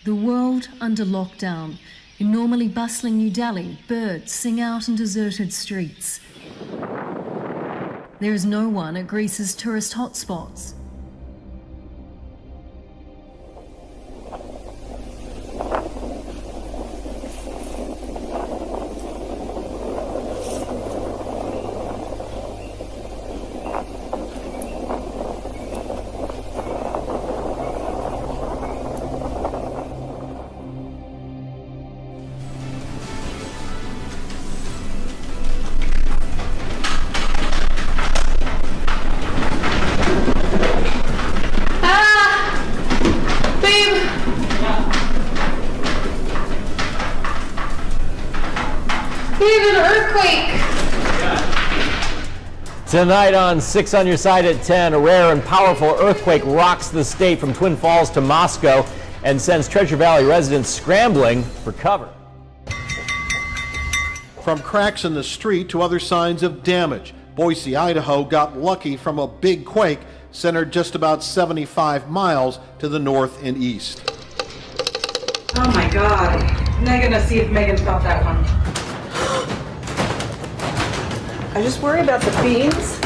The world under lockdown. In normally bustling New Delhi, birds sing out in deserted streets. There is no one at Greece's tourist hotspots. Tonight on 6 on Your Side at 10, a rare and powerful earthquake rocks the state from Twin Falls to Moscow and sends Treasure Valley residents scrambling for cover. From cracks in the street to other signs of damage, Boise, Idaho got lucky from a big quake centered just about 75 miles to the north and east. Oh my God. I'm not gonna see if Megan felt that one. I just worry about the beans.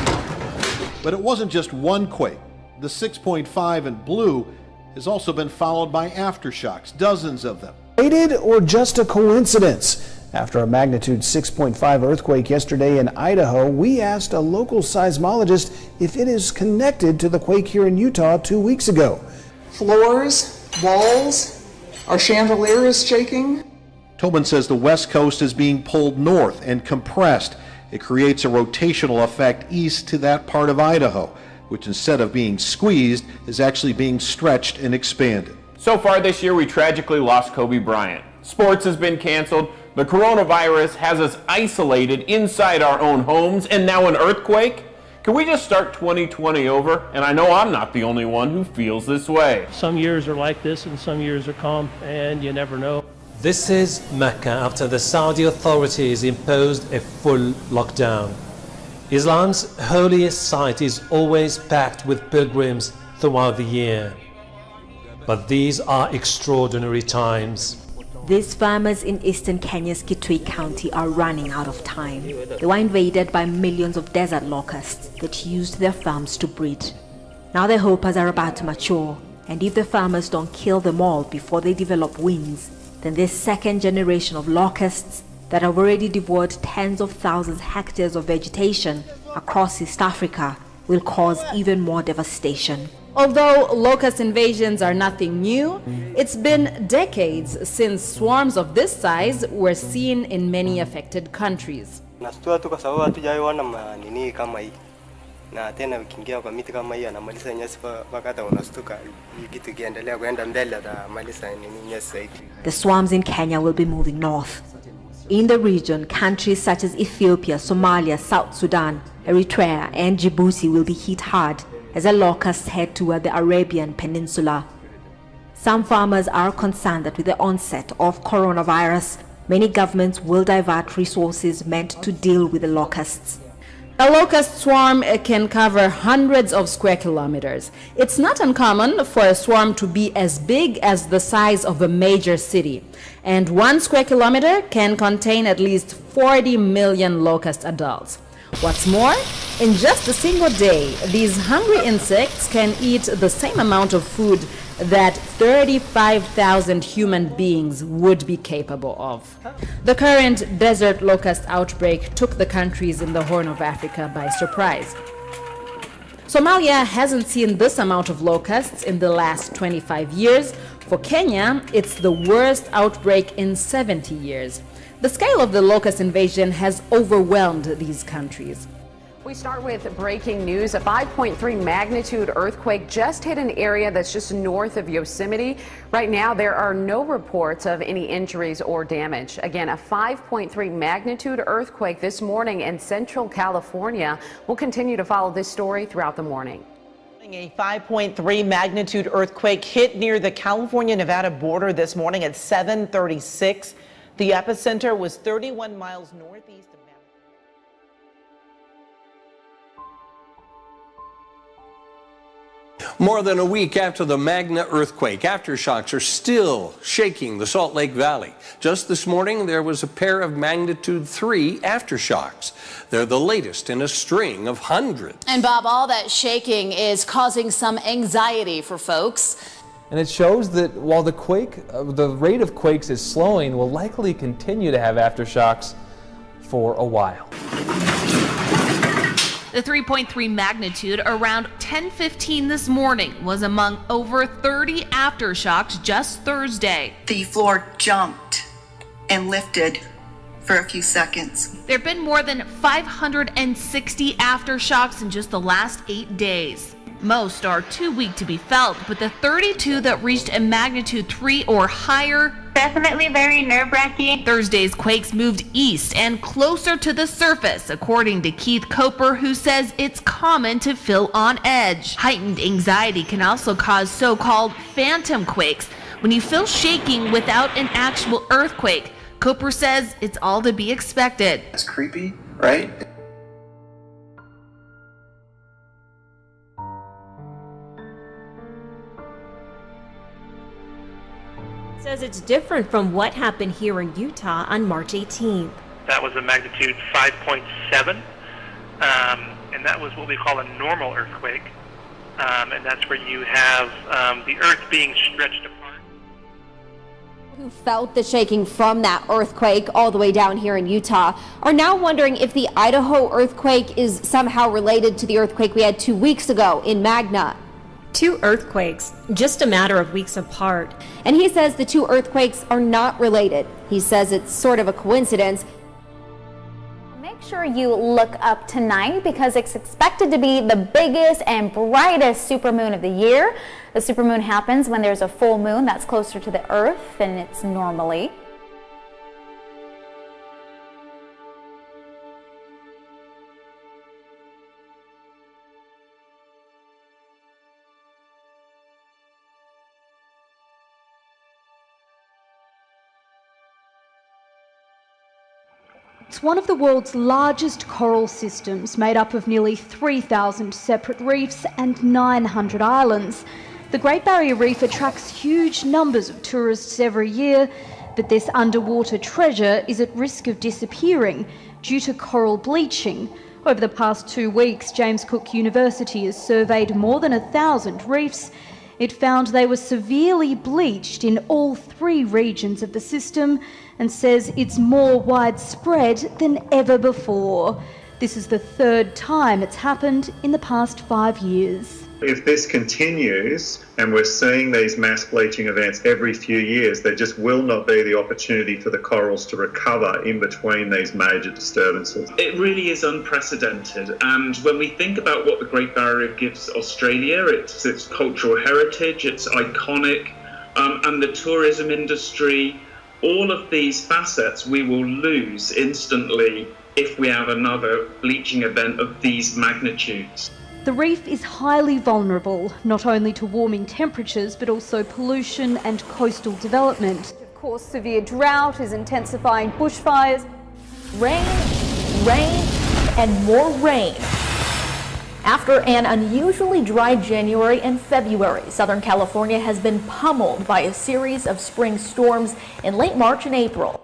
But it wasn't just one quake. The 6.5 in blue has also been followed by aftershocks, dozens of them. Related or just a coincidence? After a magnitude 6.5 earthquake yesterday in Idaho, we asked a local seismologist if it is connected to the quake here in Utah 2 weeks ago. Floors, walls, our chandelier is shaking. Tobin says the west coast is being pulled north and compressed. It creates a rotational effect east to that part of Idaho, which instead of being squeezed is actually being stretched and expanded. So far this year, we tragically lost Kobe Bryant. Sports has been canceled. The coronavirus has us isolated inside our own homes, and now an earthquake? Can we just start 2020 over? And I know I'm not the only one who feels this way. Some years are like this and some years are calm, and you never know. This is Mecca after the Saudi authorities imposed a full lockdown. Islam's holiest site is always packed with pilgrims throughout the year. But these are extraordinary times. These farmers in eastern Kenya's Kitui County are running out of time. They were invaded by millions of desert locusts that used their farms to breed. Now their hoppers are about to mature, and if the farmers don't kill them all before they develop wings, then this second generation of locusts that have already devoured tens of thousands of hectares of vegetation across East Africa will cause even more devastation. Although locust invasions are nothing new, it's been decades since swarms of this size were seen in many affected countries. na tena ukiingia kwa miti kama hii anamaliza nyasi mpaka hata unastuka kitu kiendelea kwenda mbele atamaliza nyasi zaidi. The swarms in Kenya will be moving north. In the region, countries such as Ethiopia, Somalia, South Sudan, Eritrea, and Djibouti will be hit hard as the locusts head toward the Arabian Peninsula. Some farmers are concerned that with the onset of coronavirus, many governments will divert resources meant to deal with the locusts. A locust swarm can cover hundreds of square kilometers. It's not uncommon for a swarm to be as big as the size of a major city. And 1 square kilometer can contain at least 40 million locust adults. What's more, in just a single day, these hungry insects can eat the same amount of food that 35,000 human beings would be capable of. The current desert locust outbreak took the countries in the Horn of Africa by surprise. Somalia hasn't seen this amount of locusts in the last 25 years. For Kenya, it's the worst outbreak in 70 years. The scale of the locust invasion has overwhelmed these countries. We start with breaking news. A 5.3 magnitude earthquake just hit an area that's just north of Yosemite. Right now, there are no reports of any injuries or damage. Again, a 5.3 magnitude earthquake this morning in Central California. We'll continue to follow this story throughout the morning. A 5.3 magnitude earthquake hit near the California-Nevada border this morning at 7:36. The epicenter was 31 miles northeast of More than a week after the Magna earthquake, aftershocks are still shaking the Salt Lake Valley. Just this morning, there was a pair of magnitude 3 aftershocks. They're the latest in a string of hundreds. And Bob, all that shaking is causing some anxiety for folks. And it shows that while the rate of quakes is slowing, we'll likely continue to have aftershocks for a while. The 3.3 magnitude around 10:15 this morning was among over 30 aftershocks just Thursday. The floor jumped and lifted for a few seconds. There have been more than 560 aftershocks in just the last 8 days. Most are too weak to be felt, but the 32 that reached a magnitude 3 or higher, definitely very nerve-wracking. Thursday's quakes moved east and closer to the surface, according to Keith Coper, who says it's common to feel on edge. Heightened anxiety can also cause so-called phantom quakes, when you feel shaking without an actual earthquake. Coper says it's all to be expected. It's creepy, right? Says it's different from what happened here in Utah on March 18th. That was a magnitude 5.7, and that was what we call a normal earthquake, and that's where you have the earth being stretched apart. Who felt the shaking from that earthquake all the way down here in Utah are now wondering if the Idaho earthquake is somehow related to the earthquake we had 2 weeks ago in Magna. 2 earthquakes, just a matter of weeks apart. And he says the 2 earthquakes are not related. He says it's sort of a coincidence. Make sure you look up tonight because it's expected to be the biggest and brightest supermoon of the year. The supermoon happens when there's a full moon that's closer to the Earth than it's normally. It's one of the world's largest coral systems, made up of nearly 3,000 separate reefs and 900 islands. The Great Barrier Reef attracts huge numbers of tourists every year, but this underwater treasure is at risk of disappearing due to coral bleaching. Over the past 2 weeks, James Cook University has surveyed more than 1,000 reefs. It found they were severely bleached in all 3 regions of the system and says it's more widespread than ever before. This is the 3rd time it's happened in the past 5 years. If this continues and we're seeing these mass bleaching events every few years, there just will not be the opportunity for the corals to recover in between these major disturbances. It really is unprecedented, and when we think about what the Great Barrier Reef gives Australia, it's its cultural heritage, it's iconic, and the tourism industry, all of these facets we will lose instantly if we have another bleaching event of these magnitudes. The reef is highly vulnerable, not only to warming temperatures, but also pollution and coastal development. Of course, severe drought is intensifying bushfires. Rain, rain, and more rain. After an unusually dry January and February, Southern California has been pummeled by a series of spring storms in late March and April.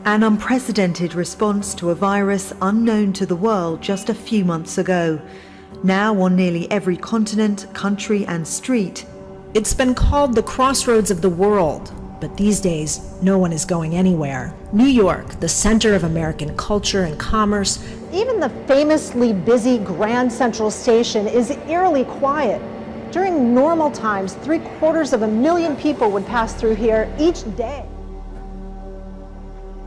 An unprecedented response to a virus unknown to the world just a few months ago. Now on nearly every continent, country and street. It's been called the crossroads of the world, but these days no one is going anywhere. New York, the center of American culture and commerce. Even the famously busy Grand Central Station is eerily quiet. During normal times, 3/4 of a million people would pass through here each day.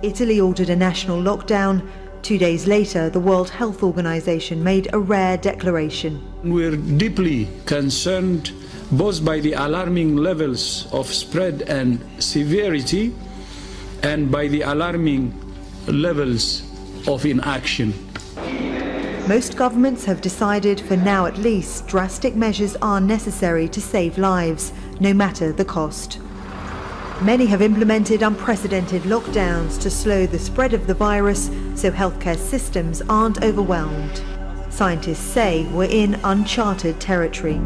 Italy ordered a national lockdown. 2 days later, the World Health Organization made a rare declaration. We're deeply concerned both by the alarming levels of spread and severity and by the alarming levels of inaction. Most governments have decided, for now at least, drastic measures are necessary to save lives, no matter the cost. Many have implemented unprecedented lockdowns to slow the spread of the virus so healthcare systems aren't overwhelmed. Scientists say we're in uncharted territory.